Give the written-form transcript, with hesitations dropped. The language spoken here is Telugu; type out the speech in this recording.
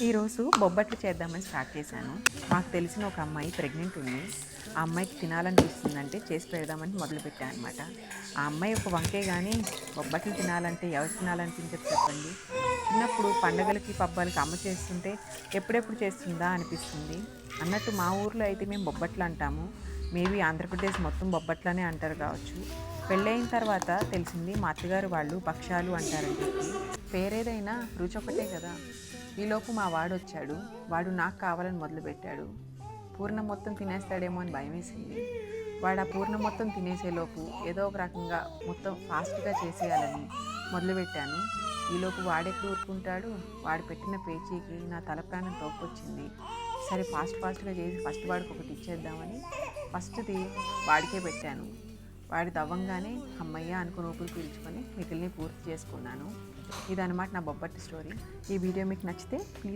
ఈరోజు బొబ్బట్లు చేద్దామని స్టార్ట్ చేశాను. మాకు తెలిసిన ఒక అమ్మాయి ప్రెగ్నెంట్ ఉంది. ఆ అమ్మాయికి తినాలనిపిస్తుందంటే చేసి పెడదామని మొదలుపెట్టాను అనమాట. ఆ అమ్మాయి ఒక వంకే గానీ బొబ్బట్లు తినాలంటే ఎవరికి తినాలనిపించదు చెప్పండి. చిన్నప్పుడు పండగలకి, పబ్బాలకి అమ్మ చేస్తుంటే ఎప్పుడెప్పుడు చేస్తుందా అనిపిస్తుంది. అన్నట్టు మా ఊర్లో అయితే మేము బొబ్బట్లు అంటాము. మేబీ ఆంధ్రప్రదేశ్ మొత్తం బొబ్బట్లనే అంటారు కావచ్చు. పెళ్ళయిన తర్వాత తెలిసింది మా అత్తగారు వాళ్ళు భక్షాలు అంటారని చెప్పి. పేరేదైనా రుచి ఒకటే కదా! ఈలోపు మా వాడొచ్చాడు. వాడు నాకు కావాలని మొదలుపెట్టాడు. పూర్ణం మొత్తం తినేస్తాడేమో అని భయమేసింది. వాడు ఆ పూర్ణం మొత్తం తినేసేలోపు ఏదో ఒక రకంగా మొత్తం ఫాస్ట్‌గా చేసేయాలని మొదలుపెట్టాను. ఈలోపు వాడెక్కడ ఊరుకుంటాడు. వాడు పెట్టిన పేచీకి నా తల ప్రాణం తోక్కొచ్చింది. సరే ఫాస్ట్‌గా చేసి ఫస్ట్ వాడికి ఒకటి ఇచ్చేద్దామని ఫస్ట్‌ది వాడికే పెట్టాను. వాడిది అవ్వంగానే హమ్మయ్య అనుకుని ఊపిరి పీల్చుకొని మిగిలినవి పూర్తి చేసుకున్నాను. ఇదనమాట నా బొబ్బట్టు స్టోరీ. ఈ వీడియో మీకు నచ్చితే ప్లీజ్